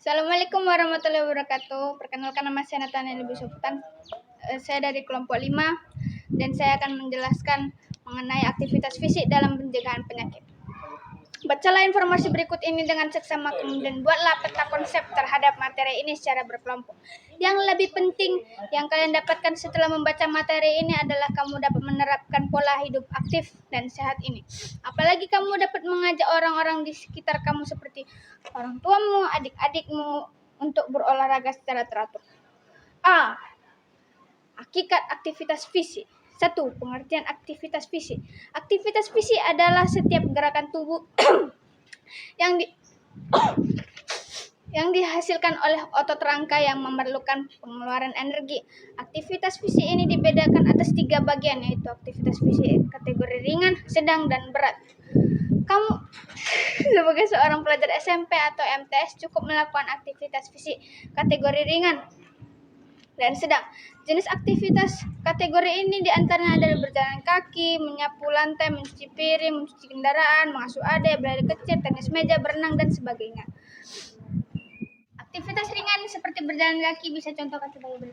Assalamualaikum warahmatullahi wabarakatuh. Perkenalkan, nama saya Nathaniel Sultan. Saya dari kelompok 5 dan saya akan menjelaskan mengenai aktivitas fisik dalam pencegahan penyakit. Bacalah informasi berikut ini dengan seksama, kemudian buatlah peta konsep terhadap materi ini secara berkelompok. Yang lebih penting yang kalian dapatkan setelah membaca materi ini adalah kamu dapat menerapkan pola hidup aktif dan sehat ini. Apalagi kamu dapat mengajak orang-orang di sekitar kamu seperti orang tuamu, adik-adikmu untuk berolahraga secara teratur. Hakikat aktivitas fisik. 1. Pengertian aktivitas fisik. Aktivitas fisik adalah setiap gerakan tubuh yang dihasilkan oleh otot rangka yang memerlukan pengeluaran energi. Aktivitas fisik ini dibedakan atas 3 bagian, yaitu aktivitas fisik kategori ringan, sedang, dan berat. Kamu sebagai seorang pelajar SMP atau MTS cukup melakukan aktivitas fisik kategori ringan dan sedang. Jenis aktivitas kategori ini diantaranya adalah berjalan kaki, menyapu lantai, mencuci piring, mencuci kendaraan, mengasuh adik, berlari kecil, tenis meja, berenang, dan sebagainya. Aktivitas ringan seperti berjalan kaki bisa contohkan sebagai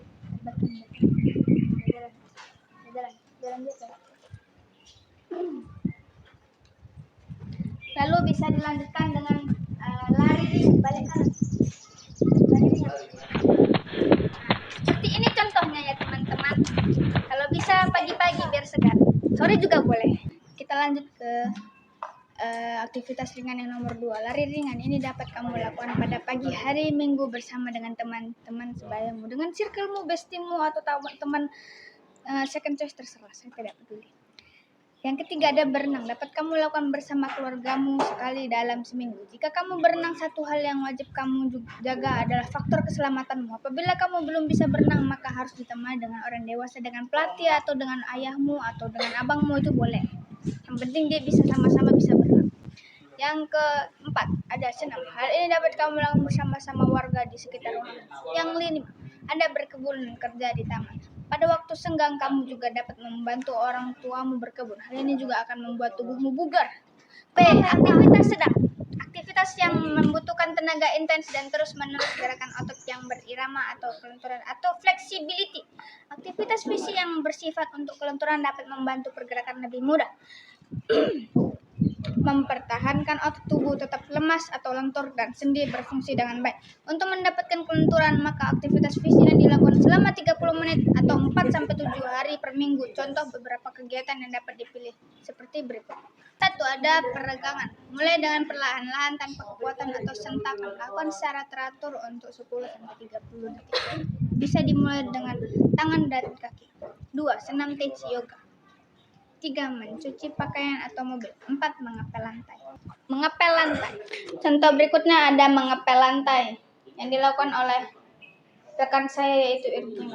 jalan. Lalu bisa dilanjutkan dengan lari balik kanan. Seperti ini contohnya ya teman-teman. Kalau bisa pagi-pagi biar segar. Sore juga boleh. Kita lanjut ke aktivitas ringan yang nomor 2. Lari ringan ini dapat kamu lakukan pada pagi hari Minggu bersama dengan teman-teman sebayamu, dengan circlemu, bestimu, atau teman second choice, terserah, saya tidak peduli. Yang ketiga ada berenang. Dapat kamu lakukan bersama keluargamu sekali dalam seminggu. Jika kamu berenang, satu hal yang wajib kamu jaga adalah faktor keselamatanmu. Apabila kamu belum bisa berenang, maka harus ditemani dengan orang dewasa, dengan pelatih atau dengan ayahmu atau dengan abangmu, itu boleh. Yang penting dia bisa sama-sama bisa berenang. Yang keempat ada senam. Hal ini dapat kamu lakukan bersama-sama warga di sekitar rumah. Yang kelima, Anda berkebun dan kerja di taman. Pada waktu senggang, kamu juga dapat membantu orang tuamu berkebun. Hal ini juga akan membuat tubuhmu bugar. B. Aktivitas sedang. Aktivitas yang membutuhkan tenaga intens dan terus-menerus gerakan otot yang berirama atau kelenturan atau flexibility. Aktivitas fisik yang bersifat untuk kelenturan dapat membantu pergerakan lebih mudah. Mempertahankan otot tubuh tetap lemas atau lentur dan sendi berfungsi dengan baik. Untuk mendapatkan kelenturan, maka aktivitas fisik yang dilakukan selama 30 menit atau 4-7 hari per minggu. Contoh beberapa kegiatan yang dapat dipilih seperti berikut. 1. Ada peregangan. Mulai dengan perlahan-lahan tanpa kekuatan atau sentakan. Lakukan secara teratur untuk 10-30 detik. Bisa dimulai dengan tangan dan kaki. 2. Senam tai chi yoga. 3. Mencuci pakaian atau mobil. 4. Mengepel lantai. Mengepel lantai. Contoh berikutnya ada mengepel lantai yang dilakukan oleh rekan saya, yaitu Irving.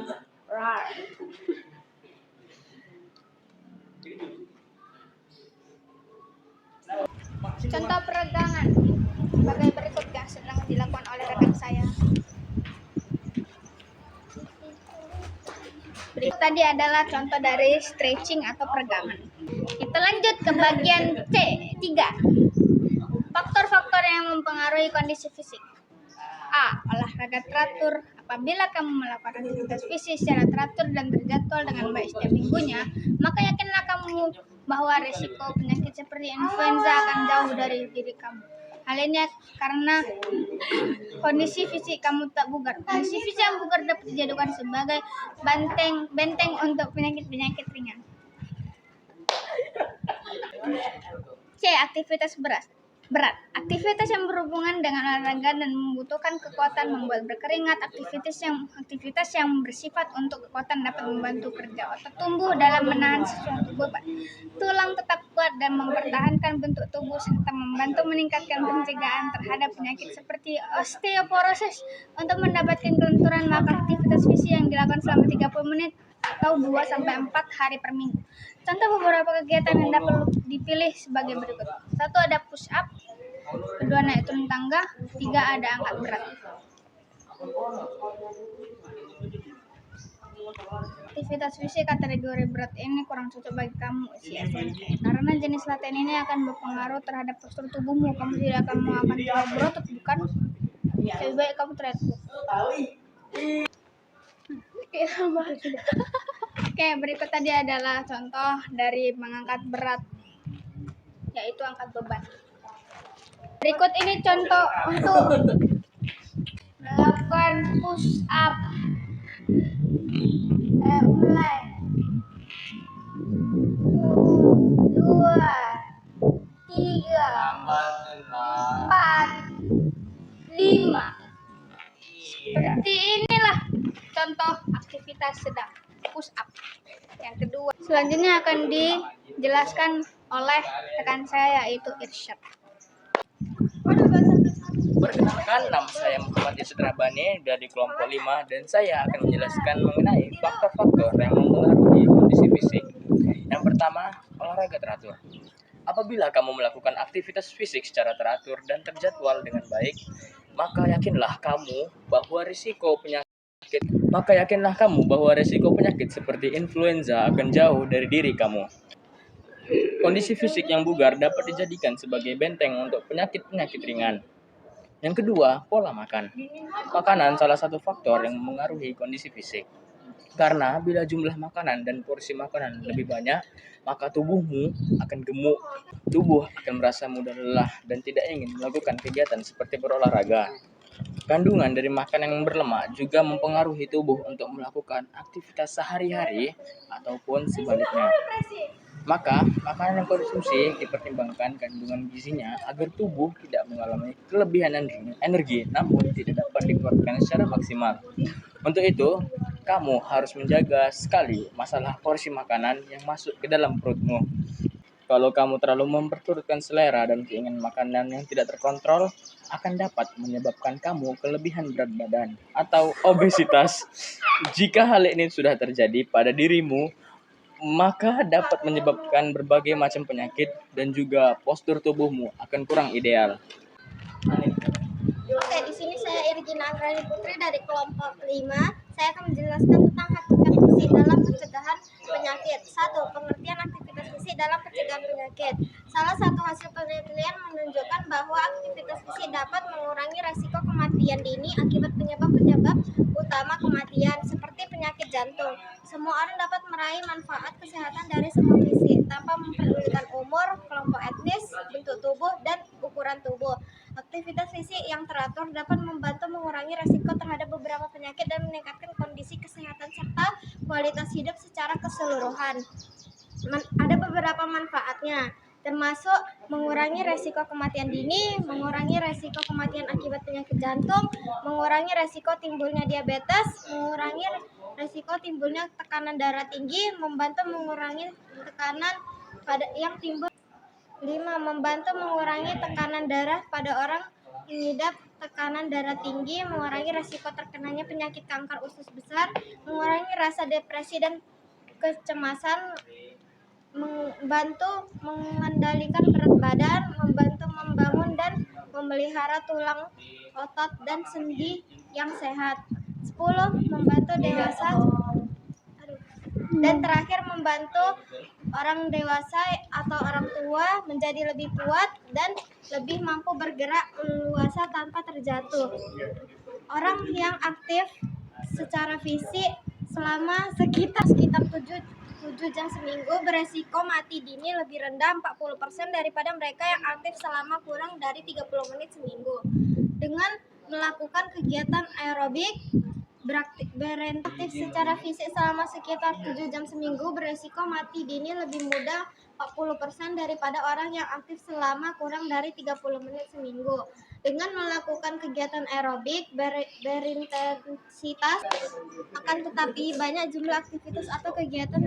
Contoh peregangan sebagai berikut yang sedang dilakukan oleh rekan saya. Berikut tadi adalah contoh dari stretching atau peregangan. Kita lanjut ke bagian C3. Faktor-faktor yang mempengaruhi kondisi fisik. A. Olahraga teratur. Apabila kamu melakukan aktivitas fisik secara teratur dan terjadwal dengan baik setiap minggunya, maka yakinlah kamu bahwa risiko penyakit seperti influenza akan jauh dari diri kamu. Hal ini karena kondisi fisik kamu tak bugar. Kondisi fisik yang bugar dapat dijadikan sebagai benteng untuk penyakit-penyakit ringan. C. Aktivitas berat. Aktivitas yang berhubungan dengan olahraga dan membutuhkan kekuatan membuat berkeringat. Aktivitas yang bersifat untuk kekuatan dapat membantu kerja otot tumbuh dalam menahan sesuatu beban. Tulang tetap kuat dan mempertahankan bentuk tubuh serta membantu meningkatkan pencegahan terhadap penyakit seperti osteoporosis. Untuk mendapatkan kelenturan, maka aktivitas fisik yang dilakukan selama 30 menit atau 2-4 hari per minggu. Contoh beberapa kegiatan yang dapat dipilih sebagai berikut. 1. Ada push up. 2. Naik turun tangga. 3. Ada angkat berat. Aktivitas fisik kategori berat ini kurang cocok bagi kamu usia SMP, karena jenis latihan ini akan berpengaruh terhadap postur tubuhmu. Kamu tidak akan mau terlalu berotot, bukan? Lebih baik kamu threadbook. Oke, berikut tadi adalah contoh dari mengangkat berat, yaitu angkat beban. Berikut ini contoh untuk melakukan push up. Mulai 2, 3, 4, 5. Seperti inilah contoh aktivitas sedang push up. Yang kedua, selanjutnya akan dijelaskan oleh rekan saya, yaitu Irsyad. Perkenalkan, nama saya Muhammad Yusuf Rabani dari kelompok 5 dan saya akan menjelaskan mengenai faktor-faktor yang mempengaruhi kondisi fisik. Yang pertama, olahraga teratur. Apabila kamu melakukan aktivitas fisik secara teratur dan terjadwal dengan baik, maka yakinlah kamu bahwa risiko penyakit seperti influenza akan jauh dari diri kamu. Kondisi fisik yang bugar dapat dijadikan sebagai benteng untuk penyakit-penyakit ringan. Yang kedua, pola makan. Makanan salah satu faktor yang mempengaruhi kondisi fisik. Karena bila jumlah makanan dan porsi makanan lebih banyak, maka tubuhmu akan gemuk. Tubuh akan merasa mudah lelah dan tidak ingin melakukan kegiatan seperti berolahraga. Kandungan dari makanan yang berlemak juga mempengaruhi tubuh untuk melakukan aktivitas sehari-hari ataupun sebaliknya. Maka, makanan yang konsumsi dipertimbangkan kandungan gizinya agar tubuh tidak mengalami kelebihan energi namun tidak dapat dikeluarkan secara maksimal. Untuk itu, kamu harus menjaga sekali masalah porsi makanan yang masuk ke dalam perutmu. Kalau kamu terlalu memperturutkan selera dan keinginan makanan yang tidak terkontrol, akan dapat menyebabkan kamu kelebihan berat badan atau obesitas. Jika hal ini sudah terjadi pada dirimu, maka dapat menyebabkan berbagai macam penyakit dan juga postur tubuhmu akan kurang ideal. Oke, di sini saya Irgina Angrani Putri dari kelompok 5. Saya akan menjelaskan tentang hakikat fisik dalam pencegahan penyakit. 1. Pengertian aktivitas fisik dalam pencegahan penyakit. Salah satu hasil penelitian menunjukkan bahwa aktivitas fisik dapat mengurangi resiko kematian dini akibat penyebab-penyebab utama kematian seperti penyakit jantung. Semua orang dapat meraih manfaat kesehatan dari semua fisik tanpa memperdulikan umur, kelompok etnis, bentuk tubuh, dan ukuran tubuh. Aktivitas fisik yang teratur dapat membantu mengurangi resiko terhadap beberapa penyakit dan meningkatkan kondisi kesehatan serta kualitas hidup secara keseluruhan. Ada beberapa manfaatnya, termasuk mengurangi resiko kematian dini, mengurangi resiko kematian akibat penyakit jantung, mengurangi resiko timbulnya diabetes, mengurangi resiko timbulnya tekanan darah tinggi, membantu mengurangi tekanan yang timbul. 5. Membantu mengurangi tekanan darah pada orang mengidap tekanan darah tinggi, mengurangi resiko terkenanya penyakit kanker usus besar, mengurangi rasa depresi dan kecemasan, membantu mengendalikan berat badan, membantu membangun dan memelihara tulang, otot, dan sendi yang sehat. 10. Membantu dewasa. Dan terakhir, membantu orang dewasa atau orang tua menjadi lebih kuat dan lebih mampu bergerak leluasa tanpa terjatuh. Orang yang aktif secara fisik selama sekitar 7 jam seminggu beresiko mati dini lebih rendah 40% daripada mereka yang aktif selama kurang dari 30 menit seminggu. Dengan melakukan kegiatan aerobik, beraktif secara fisik selama sekitar 7 jam seminggu beresiko mati dini lebih mudah 40% daripada orang yang aktif selama kurang dari 30 menit seminggu. Dengan melakukan kegiatan aerobik berintensitas, akan tetapi banyak jumlah aktivitas atau kegiatan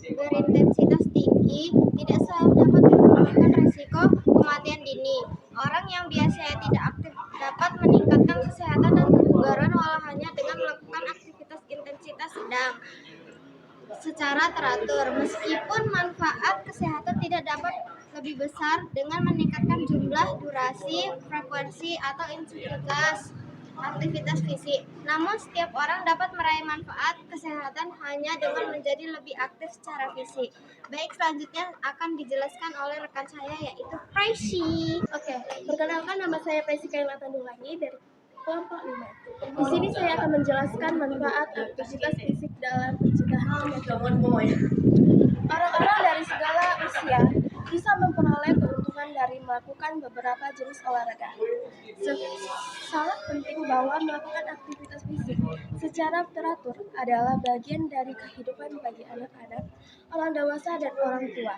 berintensitas tinggi tidak selalu dapat menurunkan resiko kematian dini. Orang yang biasanya tidak aktif dapat meningkatkan kesehatan dan kebugaran walau hanya dengan melakukan aktivitas intensitas sedang secara teratur. Meskipun manfaat kesehatan tidak dapat lebih besar dengan meningkatkan jumlah, durasi, frekuensi, atau intensitas aktivitas fisik. Namun setiap orang dapat meraih manfaat kesehatan hanya dengan menjadi lebih aktif secara fisik. Baik, selanjutnya akan dijelaskan oleh rekan saya, yaitu Preci. Oke, perkenalkan, nama saya Preci Kailata Nulani dari Kelompok 5. Di sini saya akan menjelaskan manfaat aktivitas fisik dalam pencegahan penyakit. Orang-orang dari segala usia bisa memperoleh keuntungan dari melakukan beberapa jenis olahraga. Sangat penting bahwa melakukan aktivitas fisik secara teratur adalah bagian dari kehidupan bagi anak-anak, orang dewasa, dan orang tua.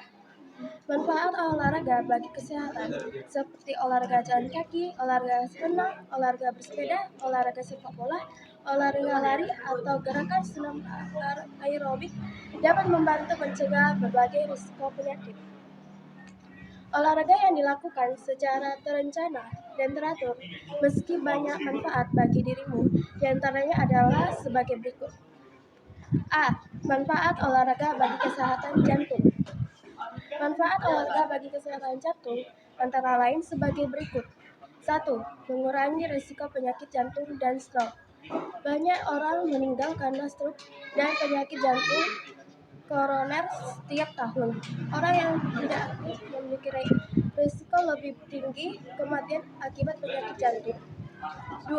Manfaat olahraga bagi kesehatan seperti olahraga jalan kaki, olahraga renang, olahraga bersepeda, olahraga sepak bola, olahraga lari, atau gerakan senam aerobik dapat membantu mencegah berbagai risiko penyakit. Olahraga yang dilakukan secara terencana dan teratur meski banyak manfaat bagi dirimu, diantaranya adalah sebagai berikut. A. Manfaat olahraga bagi kesehatan jantung. Manfaat olahraga bagi kesehatan jantung antara lain sebagai berikut. 1. Mengurangi risiko penyakit jantung dan stroke. Banyak orang meninggal karena stroke dan penyakit jantung koroner setiap tahun. Orang yang tidak aktif memiliki risiko lebih tinggi kematian akibat penyakit jantung. 2.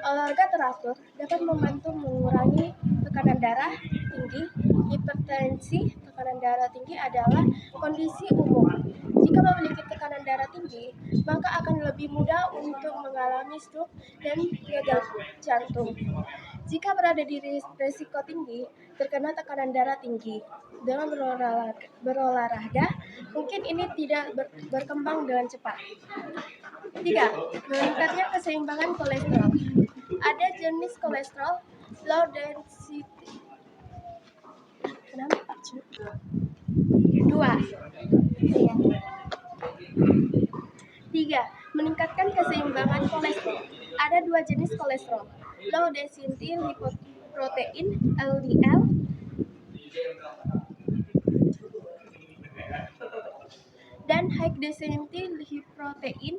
Olahraga teratur dapat membantu mengurangi tekanan darah tinggi. Hipertensi, tekanan darah tinggi adalah kondisi umum. Jika memiliki tekanan darah tinggi, maka akan lebih mudah untuk mengalami stroke dan gagal jantung. Jika berada di risiko tinggi terkena tekanan darah tinggi dengan berolahraga, mungkin ini tidak berkembang dengan cepat. 3. Meningkatnya keseimbangan kolesterol. Ada jenis kolesterol low density. Kenapa Pak Cu? 2. 3. Meningkatkan keseimbangan kolesterol. Ada 2 jenis kolesterol, low density lipoprotein (LDL) dan high density lipoprotein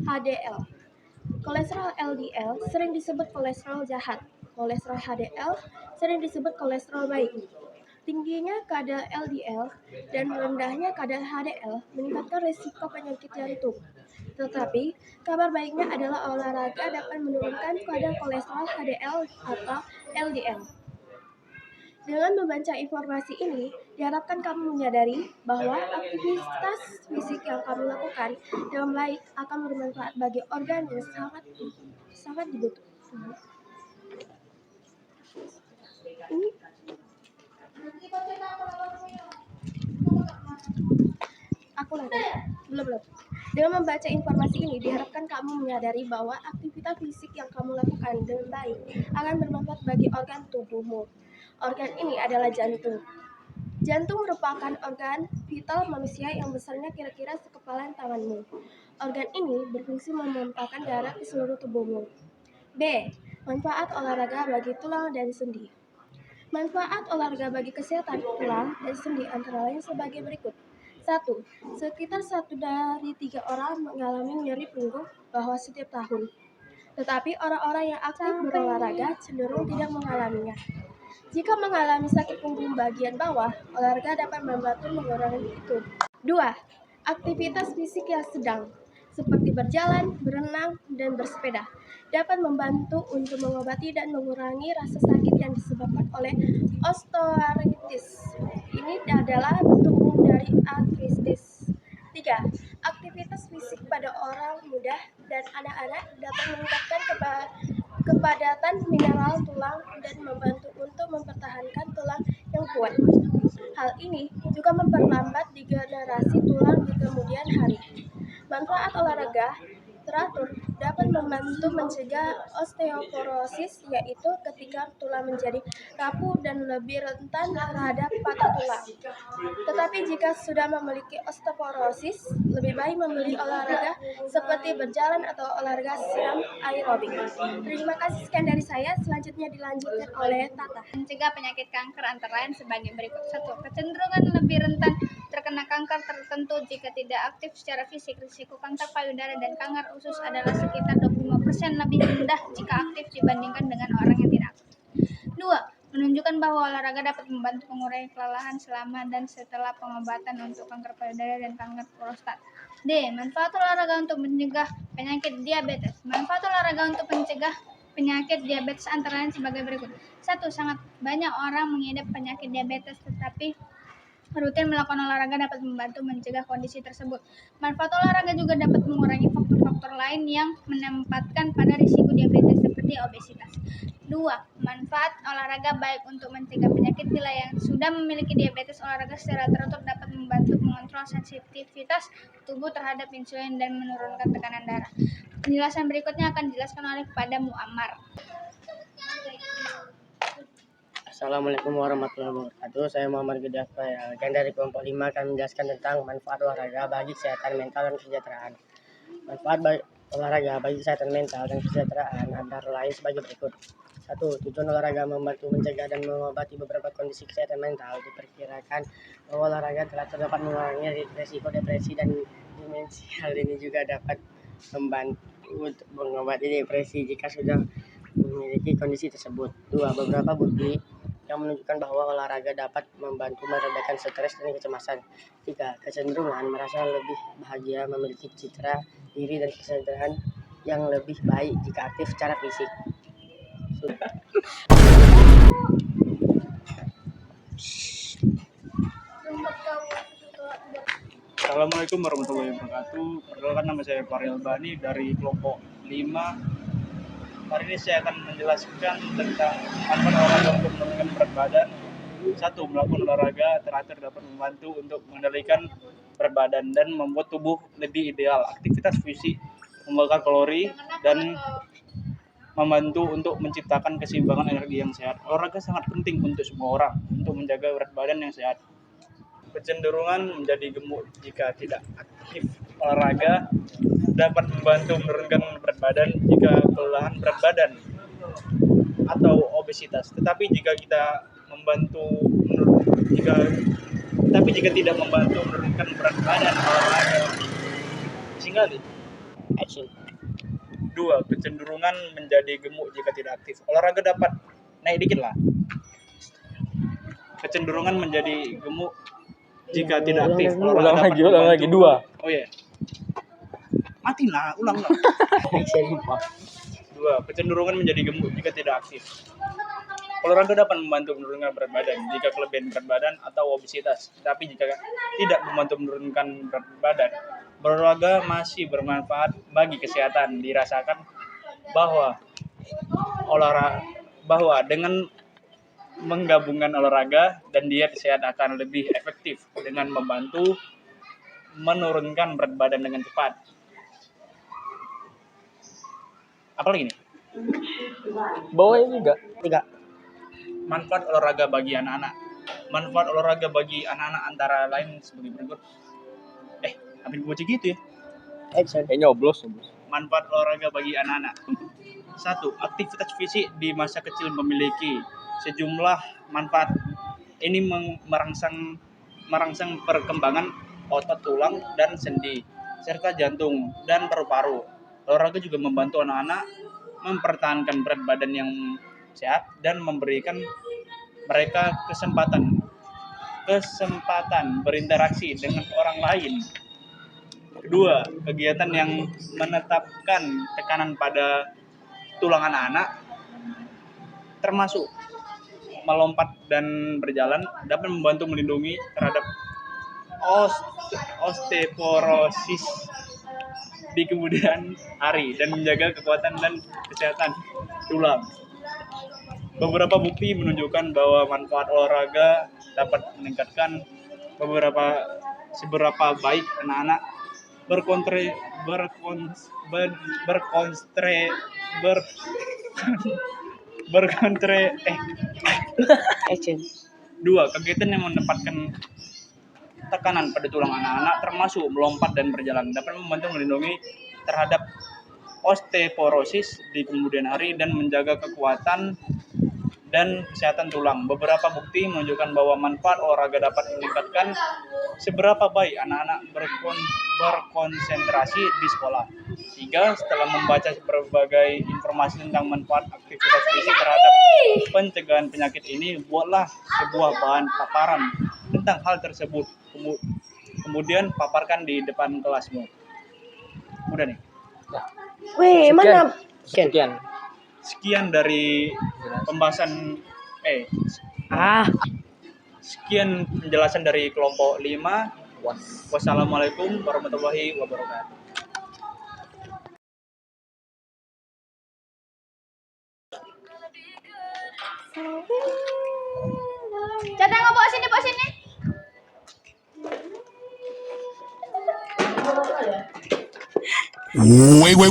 (HDL). Kolesterol LDL sering disebut kolesterol jahat. Kolesterol HDL sering disebut kolesterol baik. Tingginya kadar LDL dan rendahnya kadar HDL meningkatkan risiko penyakit jantung. Tetapi, kabar baiknya adalah olahraga dapat menurunkan kadar kolesterol HDL atau LDL. Dengan membaca informasi ini, diharapkan kamu menyadari bahwa aktivitas fisik yang kamu lakukan dengan baik akan bermanfaat bagi organ yang sangat dibutuhkan. Ini belum. Dengan membaca informasi ini, diharapkan kamu menyadari bahwa aktivitas fisik yang kamu lakukan dengan baik akan bermanfaat bagi organ tubuhmu. Organ ini adalah jantung. Jantung merupakan organ vital manusia yang besarnya kira-kira sekepalan tanganmu. Organ ini berfungsi memompahkan darah ke seluruh tubuhmu. B. Manfaat olahraga bagi tulang dan sendi. Manfaat olahraga bagi kesehatan tulang dan sendi antara lain sebagai berikut. 1. Sekitar 1 dari 3 orang mengalami nyeri punggung bawah setiap tahun. Tetapi orang-orang yang aktif berolahraga cenderung tidak mengalaminya. Jika mengalami sakit punggung bagian bawah, olahraga dapat membantu mengurangi itu. 2. Aktivitas fisik yang sedang, seperti berjalan, berenang, dan bersepeda, dapat membantu untuk mengobati dan mengurangi rasa sakit yang disebabkan oleh osteoartritis. Ini adalah bentuk umum dari artritis. 3. Aktivitas fisik pada orang muda dan anak-anak dapat meningkatkan kepadatan mineral tulang dan membantu untuk mempertahankan tulang yang kuat. Hal ini juga memperlambat degenerasi tulang di kemudian hari. Manfaat olahraga teratur dapat membantu mencegah osteoporosis, yaitu ketika tulang menjadi rapuh dan lebih rentan terhadap patah tulang. Tetapi jika sudah memiliki osteoporosis, lebih baik memilih olahraga seperti berjalan atau olahraga senam aerobik. Terima kasih, sekian dari saya. Selanjutnya dilanjutkan oleh Tata. Mencegah penyakit kanker antara lain sebagai berikut. 1. Kecenderungan lebih rentan terkena kanker tertentu jika tidak aktif secara fisik. Risiko kanker payudara dan kanker usus adalah sekitar 25% lebih rendah jika aktif dibandingkan dengan orang yang tidak aktif. 2. menunjukkan bahwa olahraga dapat membantu mengurangi kelelahan selama dan setelah pengobatan untuk kanker payudara dan kanker prostat. D. Manfaat olahraga untuk mencegah penyakit diabetes. Manfaat olahraga untuk mencegah penyakit diabetes antara lain sebagai berikut. 1. Sangat banyak orang mengidap penyakit diabetes, tetapi rutin melakukan olahraga dapat membantu mencegah kondisi tersebut. Manfaat olahraga juga dapat mengurangi faktor-faktor lain yang menempatkan pada risiko diabetes seperti obesitas. 2. Manfaat olahraga baik untuk mencegah penyakit. Bila yang sudah memiliki diabetes, olahraga secara teratur dapat membantu mengontrol sensitivitas tubuh terhadap insulin dan menurunkan tekanan darah. Penjelasan berikutnya akan dijelaskan oleh kepada Muammar. Assalamualaikum warahmatullahi wabarakatuh. Saya Muhammad Gede Afayal dari kelompok 5 akan menjelaskan tentang manfaat olahraga bagi kesehatan mental dan kesejahteraan. Manfaat olahraga bagi kesehatan mental dan kesejahteraan antara lain sebagai berikut. 1. Tujuan olahraga membantu mencegah dan mengobati beberapa kondisi kesehatan mental. Diperkirakan bahwa olahraga telah dapat mengurangi risiko depresi dan demensia. Hal ini juga dapat membantu untuk mengobati depresi jika sudah memiliki kondisi tersebut. 2. Beberapa bukti yang menunjukkan bahwa olahraga dapat membantu meredakan stres dan kecemasan. 3. Kecenderungan merasa lebih bahagia, memiliki citra diri dan kesadaran yang lebih baik jika aktif secara fisik. Assalamualaikum warahmatullahi wabarakatuh. Perkenalkan, nama saya Faril Bani dari kelompok 5. Hari ini saya akan menjelaskan tentang manfaat olahraga untuk menurunkan berat badan. 1. Melakukan olahraga teratur dapat membantu untuk mengendalikan berat badan dan membuat tubuh lebih ideal. Aktivitas fisik membakar kalori dan membantu untuk menciptakan keseimbangan energi yang sehat. Olahraga sangat penting untuk semua orang untuk menjaga berat badan yang sehat. Kecenderungan menjadi gemuk jika tidak aktif olahraga dapat membantu menurunkan berat badan jika kelelahan berat badan atau obesitas. Tetapi jika tidak membantu menurunkan berat badan olahraga, singgali. Action. 2. Kecenderungan menjadi gemuk jika tidak aktif. Olahraga dapat naik dikit lah. Kecenderungan menjadi gemuk jika tidak aktif. Ulang lagi 2. Oh ya. Mati lah, ulang lah. 2. Kecenderungan menjadi gemuk jika tidak aktif. Olahraga dapat membantu menurunkan berat badan jika kelebihan berat badan atau obesitas. Tapi jika tidak membantu menurunkan berat badan, berolahraga masih bermanfaat bagi kesehatan. Dirasakan bahwa dengan menggabungkan olahraga dan diet sehat akan lebih efektif dengan membantu menurunkan berat badan dengan cepat. Apalagi nih? Bawahnya juga. 3. Manfaat olahraga bagi anak-anak. Manfaat olahraga bagi anak-anak antara lain sebagai berikut. Hampir gue gitu ya. Action. Nyoblos. Manfaat olahraga bagi anak-anak. 1. Aktivitas fisik di masa kecil memiliki sejumlah manfaat. Ini merangsang perkembangan otot tulang dan sendi, serta jantung dan paru-paru. Olahraga juga membantu anak-anak mempertahankan berat badan yang sehat dan memberikan mereka kesempatan berinteraksi dengan orang lain. Kedua, kegiatan yang menetapkan tekanan pada tulang anak-anak, termasuk melompat dan berjalan, dapat membantu melindungi terhadap osteoporosis di kemudian hari dan menjaga kekuatan dan kesehatan tulang. Beberapa bukti menunjukkan bahwa manfaat olahraga dapat meningkatkan seberapa baik anak-anak Action. 2. Kegiatan yang menempatkan tekanan pada tulang anak-anak, termasuk melompat dan berjalan, dapat membantu melindungi terhadap osteoporosis di kemudian hari dan menjaga kekuatan dan kesehatan tulang. Beberapa bukti menunjukkan bahwa manfaat olahraga dapat meningkatkan seberapa baik anak-anak berkonsentrasi di sekolah. 3. Setelah membaca berbagai informasi tentang manfaat aktivitas fisik terhadap pencegahan penyakit ini, buatlah sebuah bahan paparan tentang hal tersebut. Kemudian paparkan di depan kelasmu. Udah nih. Wih, mana? Sekian. Sekian dari pembahasan sekian penjelasan dari kelompok 5. Wassalamualaikum warahmatullahi wabarakatuh. Jatah nggak bawa sini, bawa sini. Wait.